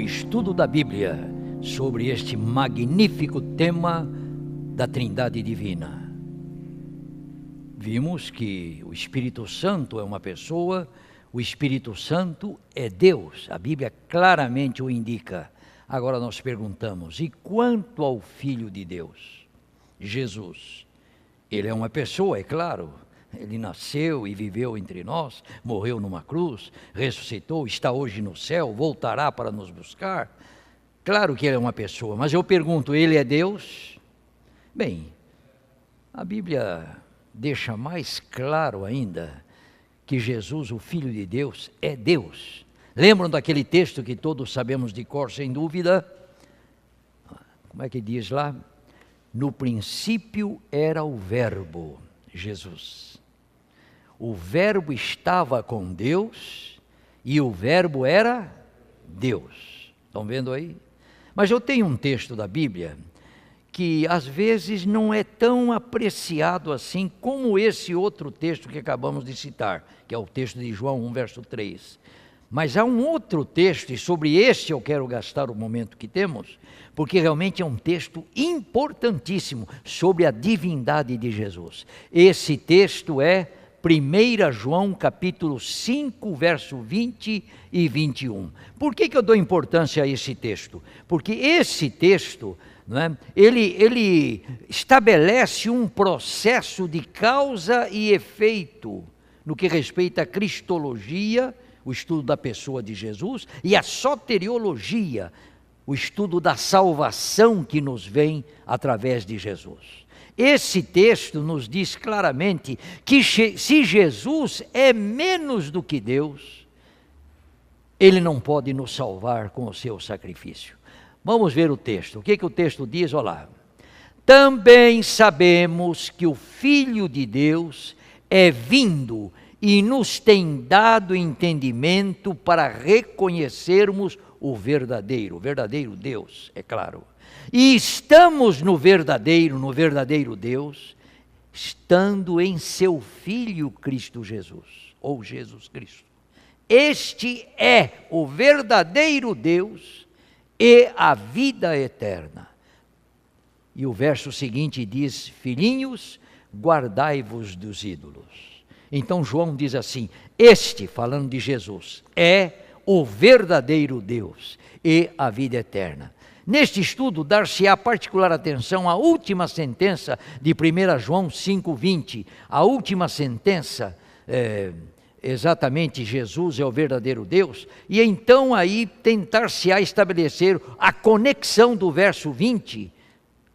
estudo da Bíblia sobre este magnífico tema da Trindade Divina. Vimos que o Espírito Santo é uma pessoa, o Espírito Santo é Deus, a Bíblia claramente o indica. Agora nós perguntamos, e quanto ao Filho de Deus, Jesus? Ele é uma pessoa, é claro, ele nasceu e viveu entre nós, morreu numa cruz, ressuscitou, está hoje no céu, voltará para nos buscar. Claro que ele é uma pessoa, mas eu pergunto, ele é Deus? Bem, a Bíblia deixa mais claro ainda que Jesus, o Filho de Deus, é Deus. Lembram daquele texto que todos sabemos de cor, sem dúvida? Como é que diz lá? No princípio era o Verbo, Jesus. O Verbo estava com Deus e o Verbo era Deus. Estão vendo aí? Mas eu tenho um texto da Bíblia que às vezes não é tão apreciado assim como esse outro texto que acabamos de citar, que é o texto de João 1, verso 3. Mas há um outro texto, e sobre este eu quero gastar o momento que temos, porque realmente é um texto importantíssimo sobre a divindade de Jesus. Esse texto é 1 João capítulo 5, verso 20 e 21. Por que eu dou importância a esse texto? Porque esse texto, ele estabelece um processo de causa e efeito no que respeita à cristologia, o estudo da pessoa de Jesus, e a soteriologia, o estudo da salvação que nos vem através de Jesus. Esse texto nos diz claramente que se Jesus é menos do que Deus, Ele não pode nos salvar com o seu sacrifício. Vamos ver o texto. O que o texto diz? Olha lá. Também sabemos que o Filho de Deus é vindo e nos tem dado entendimento para reconhecermos o verdadeiro Deus, é claro. E estamos no verdadeiro Deus, estando em seu Filho Cristo Jesus, ou Jesus Cristo. Este é o verdadeiro Deus e a vida eterna. E o verso seguinte diz, filhinhos, guardai-vos dos ídolos. Então João diz assim, este, falando de Jesus, é o verdadeiro Deus e a vida eterna. Neste estudo, dar-se-á particular atenção à última sentença de 1 João 5,20. A última sentença, exatamente, Jesus é o verdadeiro Deus. E então aí tentar-se-á estabelecer a conexão do verso 20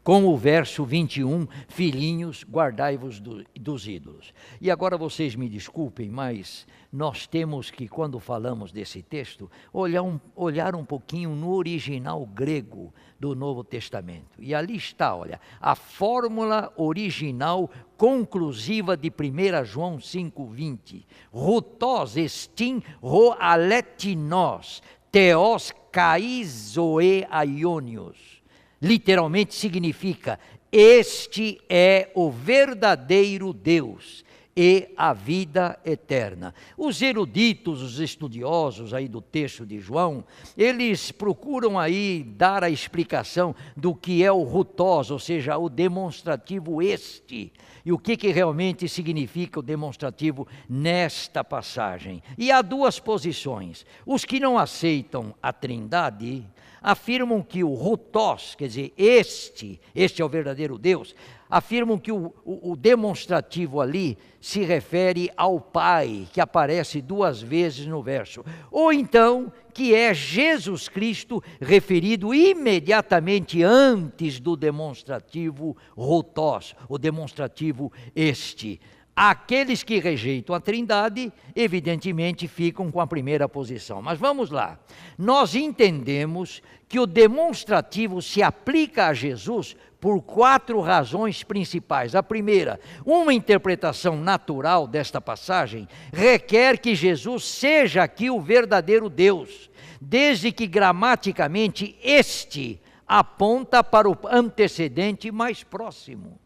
com o verso 21, filhinhos, guardai-vos dos ídolos. E agora vocês me desculpem, mas nós temos que, quando falamos desse texto, olhar um pouquinho no original grego do Novo Testamento. E ali está, olha, a fórmula original conclusiva de 1 João 5,20. Routos estin ro aletinos, theos kai zoe aionios. Literalmente significa, este é o verdadeiro Deus e a vida eterna. Os eruditos, os estudiosos aí do texto de João, eles procuram aí dar a explicação do que é o routos, ou seja, o demonstrativo este, e o que realmente significa o demonstrativo nesta passagem. E há duas posições. Os que não aceitam a Trindade afirmam que o routos, quer dizer, este é o verdadeiro Deus, afirmam que o demonstrativo ali se refere ao Pai, que aparece duas vezes no verso. Ou então, que é Jesus Cristo referido imediatamente antes do demonstrativo routos, o demonstrativo este. Aqueles que rejeitam a Trindade, evidentemente, ficam com a primeira posição. Mas vamos lá. Nós entendemos que o demonstrativo se aplica a Jesus por 4 razões principais. A primeira, uma interpretação natural desta passagem requer que Jesus seja aqui o verdadeiro Deus, desde que gramaticamente este aponta para o antecedente mais próximo.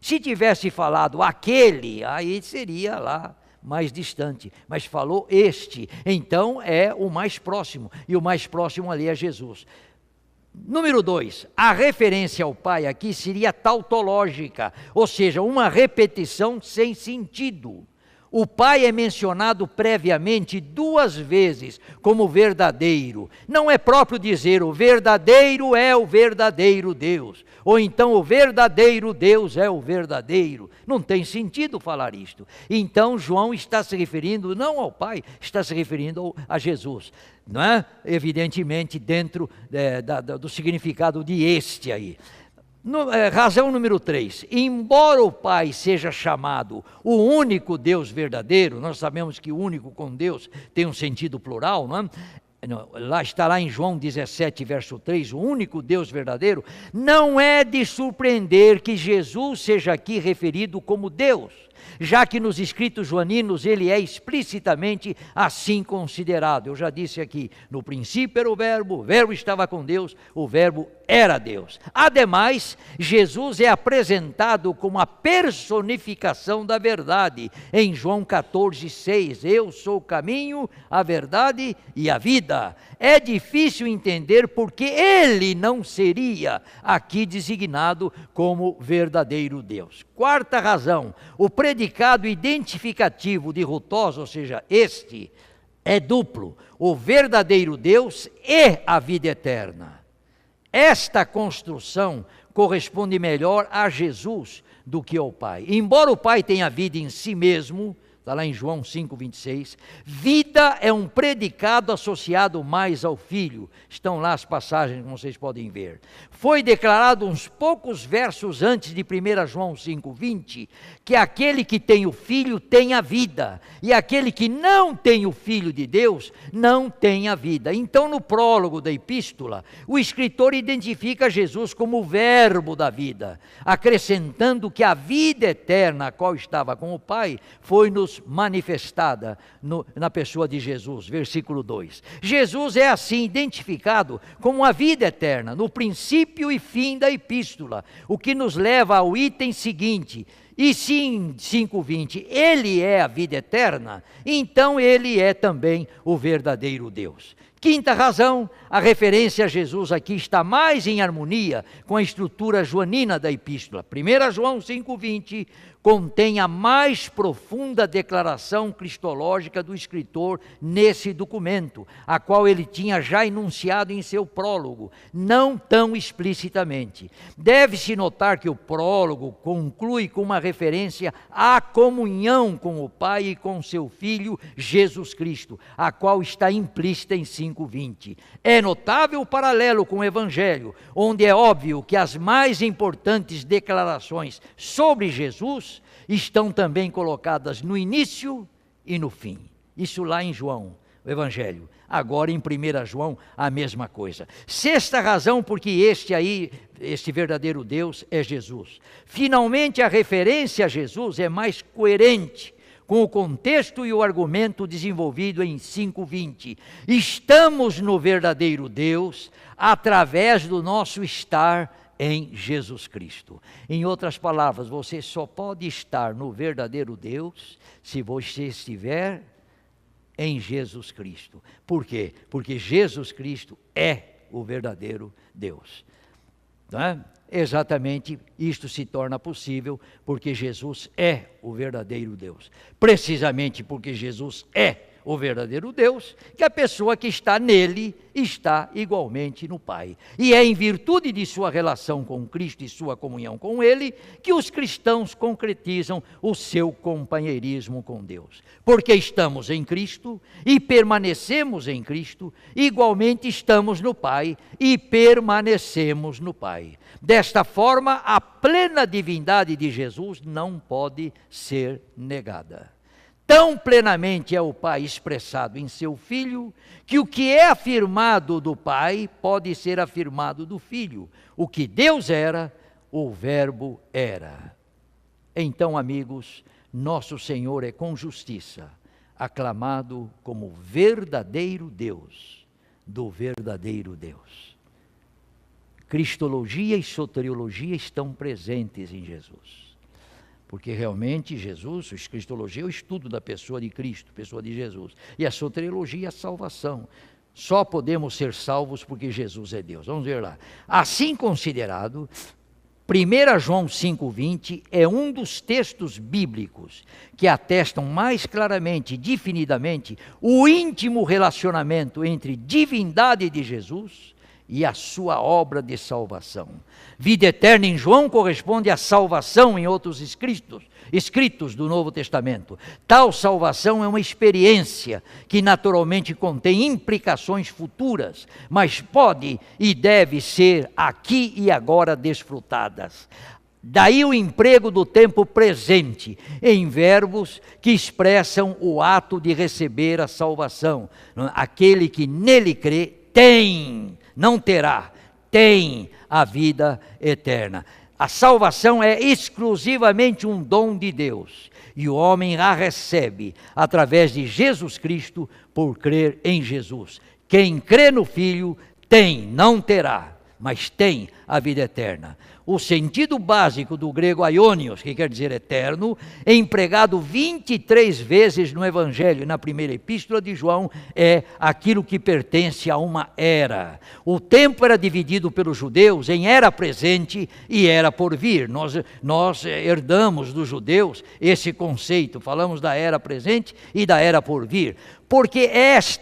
Se tivesse falado aquele, aí seria lá mais distante, mas falou este, então é o mais próximo, e o mais próximo ali é Jesus. Número 2, a referência ao Pai aqui seria tautológica, ou seja, uma repetição sem sentido. O Pai é mencionado previamente 2 vezes como verdadeiro. Não é próprio dizer o verdadeiro é o verdadeiro Deus, ou então o verdadeiro Deus é o verdadeiro. Não tem sentido falar isto. Então João está se referindo não ao Pai, está se referindo a Jesus. Não é? Evidentemente dentro do significado de este aí. Razão número 3, embora o Pai seja chamado o único Deus verdadeiro, nós sabemos que o único com Deus tem um sentido plural, não é? Está lá em João 17, verso 3, o único Deus verdadeiro, não é de surpreender que Jesus seja aqui referido como Deus, já que nos escritos joaninos ele é explicitamente assim considerado. Eu já disse aqui, no princípio era o verbo estava com Deus, o verbo era Deus. Ademais, Jesus é apresentado como a personificação da verdade, em João 14, 6, eu sou o caminho, a verdade e a vida. É difícil entender porque ele não seria aqui designado como verdadeiro Deus. 4ª razão, o predicado identificativo de rutós, ou seja, este, é duplo, o verdadeiro Deus e a vida eterna. Esta construção corresponde melhor a Jesus do que ao Pai. Embora o Pai tenha vida em si mesmo, está lá em João 5, 26, vida é um predicado associado mais ao Filho. Estão lá as passagens, como vocês podem ver. Foi declarado uns poucos versos antes de 1 João 5, 20, que aquele que tem o Filho tem a vida, e aquele que não tem o Filho de Deus não tem a vida. Então, no prólogo da epístola, o escritor identifica Jesus como o verbo da vida, acrescentando que a vida eterna, a qual estava com o Pai, foi-nos manifestada na pessoa de Jesus, versículo 2. Jesus é assim identificado como a vida eterna, no princípio e fim da epístola, o que nos leva ao item seguinte. E se em 5:20 ele é a vida eterna, então ele é também o verdadeiro Deus. 5ª razão, a referência a Jesus aqui está mais em harmonia com a estrutura joanina da epístola. 1 João 5:20 contém a mais profunda declaração cristológica do escritor nesse documento, a qual ele tinha já enunciado em seu prólogo, não tão explicitamente. Deve-se notar que o prólogo conclui com uma referência à comunhão com o Pai e com seu Filho Jesus Cristo, a qual está implícita em 5:20. É notável o paralelo com o Evangelho, onde é óbvio que as mais importantes declarações sobre Jesus estão também colocadas no início e no fim. Isso lá em João, o Evangelho. Agora em 1 João, a mesma coisa. 6ª razão, porque este verdadeiro Deus é Jesus. Finalmente, a referência a Jesus é mais coerente com o contexto e o argumento desenvolvido em 5:20. Estamos no verdadeiro Deus através do nosso estar em Jesus Cristo. Em outras palavras, você só pode estar no verdadeiro Deus se você estiver em Jesus Cristo. Por quê? Porque Jesus Cristo é o verdadeiro Deus. Não é? Exatamente isto se torna possível porque Jesus é o verdadeiro Deus. Precisamente porque Jesus é o verdadeiro Deus, que a pessoa que está nele está igualmente no Pai. E é em virtude de sua relação com Cristo e sua comunhão com Ele, que os cristãos concretizam o seu companheirismo com Deus. Porque estamos em Cristo e permanecemos em Cristo, igualmente estamos no Pai e permanecemos no Pai. Desta forma, a plena divindade de Jesus não pode ser negada. Tão plenamente é o Pai expressado em seu Filho, que o que é afirmado do Pai pode ser afirmado do Filho. O que Deus era, o Verbo era. Então, amigos, nosso Senhor é com justiça aclamado como verdadeiro Deus, do verdadeiro Deus. Cristologia e soteriologia estão presentes em Jesus. Porque realmente Jesus, a cristologia é o estudo da pessoa de Cristo, pessoa de Jesus. E a soteriologia é a salvação. Só podemos ser salvos porque Jesus é Deus. Vamos ver lá. Assim considerado, 1 João 5,20 é um dos textos bíblicos que atestam mais claramente, definidamente, o íntimo relacionamento entre divindade de Jesus e a sua obra de salvação. Vida eterna em João corresponde à salvação em outros escritos do Novo Testamento. Tal salvação é uma experiência que naturalmente contém implicações futuras, mas pode e deve ser aqui e agora desfrutadas. Daí o emprego do tempo presente em verbos que expressam o ato de receber a salvação. Aquele que nele crê tem, não terá, tem a vida eterna. A salvação é exclusivamente um dom de Deus, e o homem a recebe através de Jesus Cristo por crer em Jesus. Quem crê no Filho tem, não terá, mas tem a vida eterna. O sentido básico do grego aionios, que quer dizer eterno, é empregado 23 vezes no Evangelho, na primeira epístola de João, é aquilo que pertence a uma era. O tempo era dividido pelos judeus em era presente e era por vir. Nós herdamos dos judeus esse conceito, falamos da era presente e da era por vir. Porque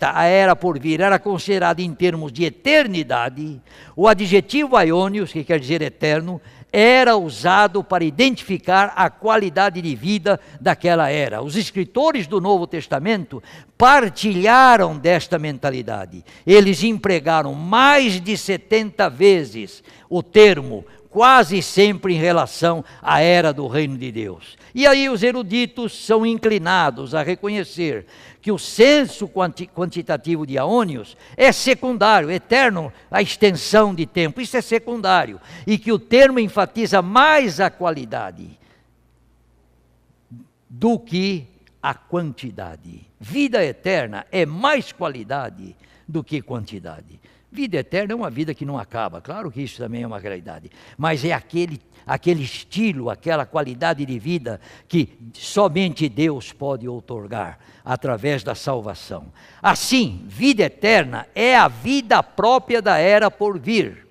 a era por vir, era considerada em termos de eternidade. O adjetivo aionios, que quer dizer eterno, era usado para identificar a qualidade de vida daquela era. Os escritores do Novo Testamento partilharam desta mentalidade. Eles empregaram mais de 70 vezes o termo, quase sempre em relação à era do reino de Deus. E aí os eruditos são inclinados a reconhecer que o senso quantitativo de aônios é secundário, eterno, a extensão de tempo, isso é secundário, e que o termo enfatiza mais a qualidade do que a quantidade. Vida eterna é mais qualidade do que quantidade. Vida eterna é uma vida que não acaba, claro que isso também é uma realidade, mas é aquele estilo, aquela qualidade de vida que somente Deus pode outorgar através da salvação. Assim, vida eterna é a vida própria da era por vir.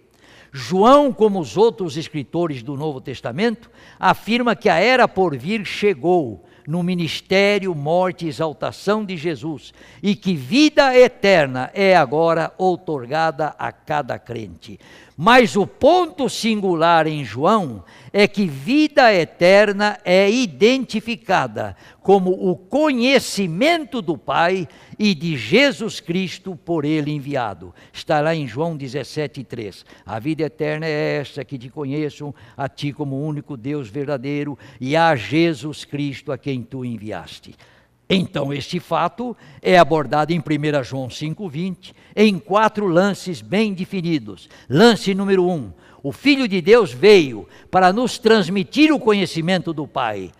João, como os outros escritores do Novo Testamento, afirma que a era por vir chegou no ministério, morte e exaltação de Jesus, e que vida eterna é agora outorgada a cada crente. Mas o ponto singular em João é que vida eterna é identificada como o conhecimento do Pai e de Jesus Cristo por ele enviado. Está lá em João 17,3. A vida eterna é esta, que te conheçam a ti como único Deus verdadeiro e a Jesus Cristo a quem tu enviaste. Então este fato é abordado em 1 João 5,20, em 4 lances bem definidos. Lance número 1, o Filho de Deus veio para nos transmitir o conhecimento do Pai,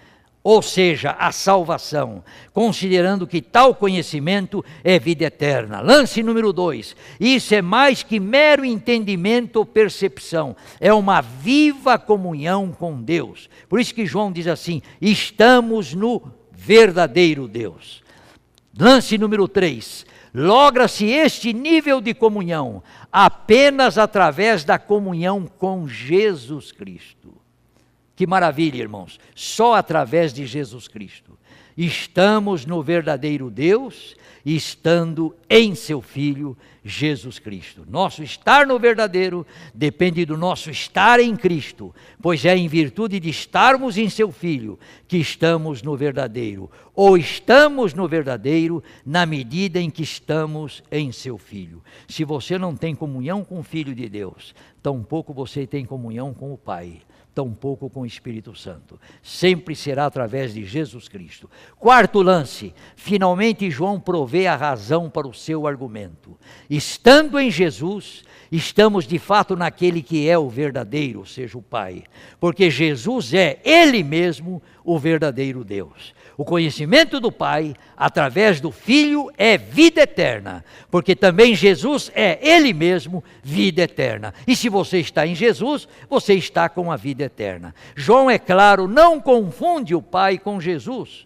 ou seja, a salvação, considerando que tal conhecimento é vida eterna. Lance número 2, isso é mais que mero entendimento ou percepção, é uma viva comunhão com Deus. Por isso que João diz assim, estamos no verdadeiro Deus. Lance número 3, logra-se este nível de comunhão apenas através da comunhão com Jesus Cristo. Que maravilha, irmãos, só através de Jesus Cristo. Estamos no verdadeiro Deus, estando em seu Filho, Jesus Cristo. Nosso estar no verdadeiro depende do nosso estar em Cristo, pois é em virtude de estarmos em seu Filho que estamos no verdadeiro, ou estamos no verdadeiro na medida em que estamos em seu Filho. Se você não tem comunhão com o Filho de Deus, tampouco você tem comunhão com o Pai, tampouco com o Espírito Santo. Sempre será através de Jesus Cristo. Quarto lance, finalmente João provê a razão para o seu argumento. Estando em Jesus, estamos de fato naquele que é o verdadeiro, ou seja, o Pai. Porque Jesus é Ele mesmo o verdadeiro Deus. O conhecimento do Pai, através do Filho, é vida eterna. Porque também Jesus é Ele mesmo vida eterna. E se você está em Jesus, você está com a vida eterna. João, é claro, não confunde o Pai com Jesus.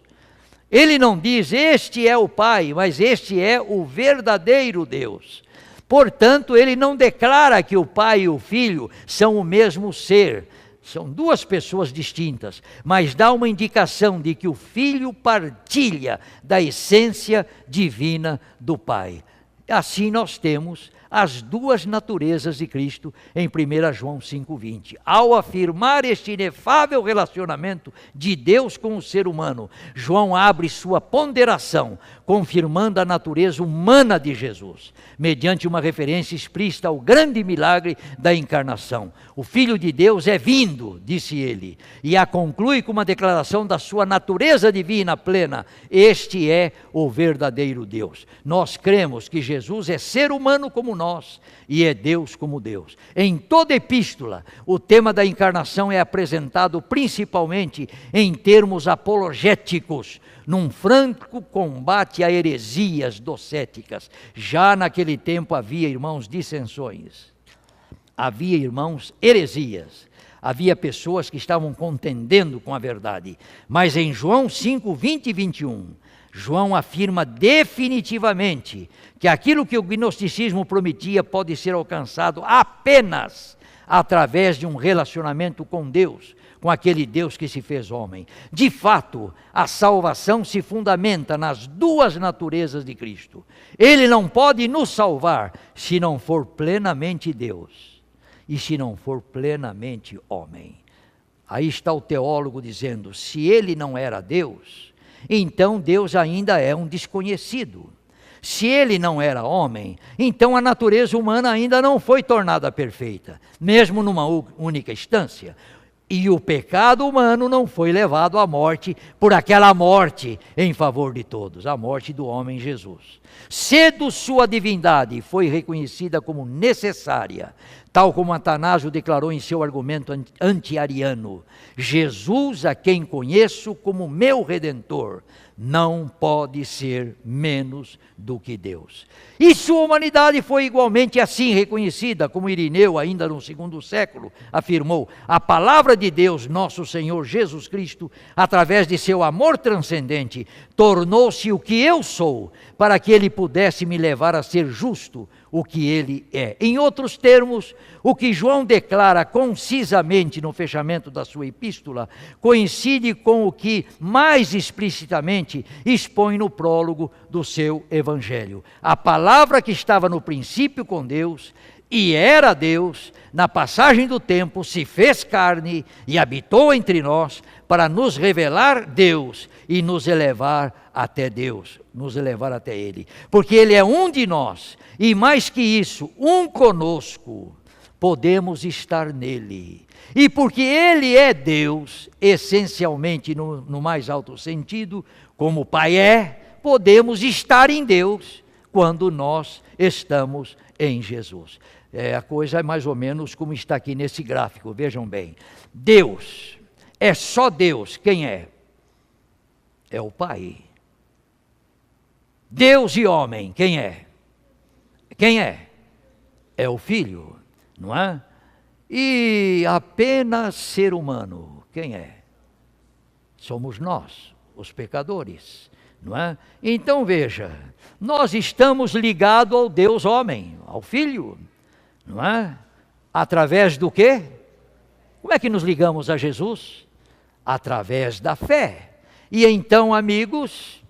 Ele não diz, este é o Pai, mas este é o verdadeiro Deus. Portanto, ele não declara que o Pai e o Filho são o mesmo ser. São duas pessoas distintas, mas dá uma indicação de que o Filho partilha da essência divina do Pai. Assim nós temos as duas naturezas de Cristo em 1 João 5,20. Ao afirmar este inefável relacionamento de Deus com o ser humano, João abre sua ponderação, confirmando a natureza humana de Jesus, mediante uma referência explícita ao grande milagre da encarnação. O Filho de Deus é vindo, disse ele, e a conclui com uma declaração da sua natureza divina plena. Este é o verdadeiro Deus. Nós cremos que Jesus é ser humano como nós e é Deus como Deus. Em toda epístola, o tema da encarnação é apresentado principalmente em termos apologéticos, num franco combate a heresias docéticas. Já naquele tempo havia, irmãos, dissensões, havia, irmãos, heresias, havia pessoas que estavam contendendo com a verdade. Mas em João 5, 20 e 21, João afirma definitivamente que aquilo que o gnosticismo prometia pode ser alcançado apenas através de um relacionamento com Deus, com aquele Deus que se fez homem. De fato, a salvação se fundamenta nas duas naturezas de Cristo. Ele não pode nos salvar se não for plenamente Deus e se não for plenamente homem. Aí está o teólogo dizendo, se ele não era Deus, então Deus ainda é um desconhecido. Se ele não era homem, então a natureza humana ainda não foi tornada perfeita, mesmo numa única instância. E o pecado humano não foi levado à morte por aquela morte em favor de todos, a morte do homem Jesus. Cedo sua divindade foi reconhecida como necessária, tal como Atanásio declarou em seu argumento anti-ariano. Jesus, a quem conheço como meu Redentor, não pode ser menos do que Deus. E sua humanidade foi igualmente assim reconhecida, como Irineu, ainda no 2º século, afirmou: a palavra de Deus, nosso Senhor Jesus Cristo, através de seu amor transcendente, tornou-se o que eu sou, para que ele pudesse me levar a ser justo, o que ele é. Em outros termos, o que João declara concisamente no fechamento da sua epístola, coincide com o que mais explicitamente expõe no prólogo do seu evangelho. A palavra que estava no princípio com Deus e era Deus, na passagem do tempo se fez carne e habitou entre nós para nos revelar Deus e nos elevar até Deus, nos elevar até Ele. Porque Ele é um de nós e mais que isso, um conosco, podemos estar nele. E porque Ele é Deus, essencialmente no mais alto sentido, como o Pai é, podemos estar em Deus quando nós estamos em Jesus. A coisa é mais ou menos como está aqui nesse gráfico, vejam bem. Deus, é só Deus, quem é? É o Pai. Deus e homem, quem é? Quem é? É o Filho, não é? E apenas ser humano, quem é? Somos nós, os pecadores, não é? Então veja, nós estamos ligados ao Deus homem, ao Filho, não é? Através do quê? Como é que nos ligamos a Jesus? Através da fé. E então, amigos,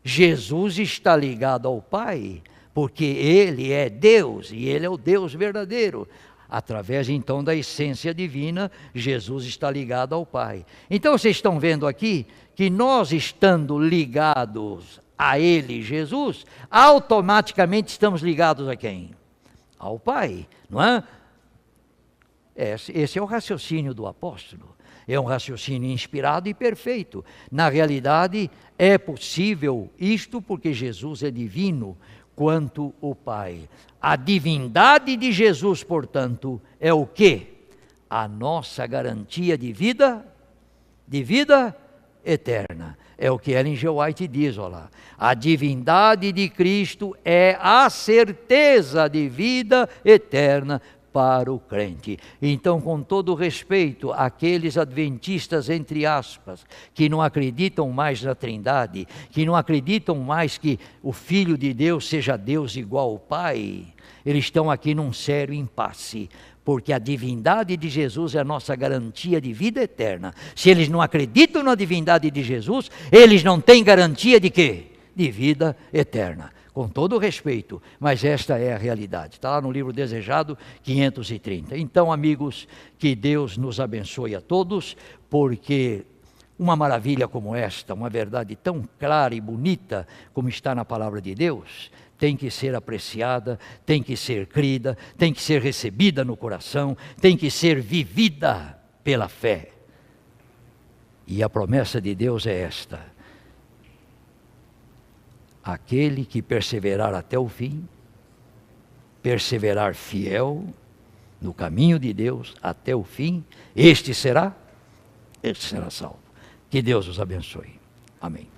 Jesus está ligado ao Pai, porque Ele é Deus, e Ele é o Deus verdadeiro. Através, então, da essência divina, Jesus está ligado ao Pai. Então, vocês estão vendo aqui que nós, estando ligados a Ele, Jesus, automaticamente estamos ligados a quem? Ao Pai, não é? Esse é o raciocínio do apóstolo. É um raciocínio inspirado e perfeito. Na realidade, é possível isto porque Jesus é divino, quanto o Pai. A divindade de Jesus, portanto, é o quê? A nossa garantia de vida eterna. É o que Ellen G. White diz, olha lá. A divindade de Cristo é a certeza de vida eterna para o crente. Então, com todo respeito àqueles adventistas, entre aspas, que não acreditam mais na Trindade, que não acreditam mais que o Filho de Deus seja Deus igual ao Pai, eles estão aqui num sério impasse, porque a divindade de Jesus é a nossa garantia de vida eterna. Se eles não acreditam na divindade de Jesus, eles não têm garantia de quê? De vida eterna. Com todo o respeito, mas esta é a realidade. Está lá no livro Desejado 530. Então, amigos, que Deus nos abençoe a todos, porque uma maravilha como esta, uma verdade tão clara e bonita como está na palavra de Deus, tem que ser apreciada, tem que ser crida, tem que ser recebida no coração, tem que ser vivida pela fé. E a promessa de Deus é esta: aquele que perseverar até o fim, perseverar fiel no caminho de Deus até o fim, este será salvo. Que Deus os abençoe. Amém.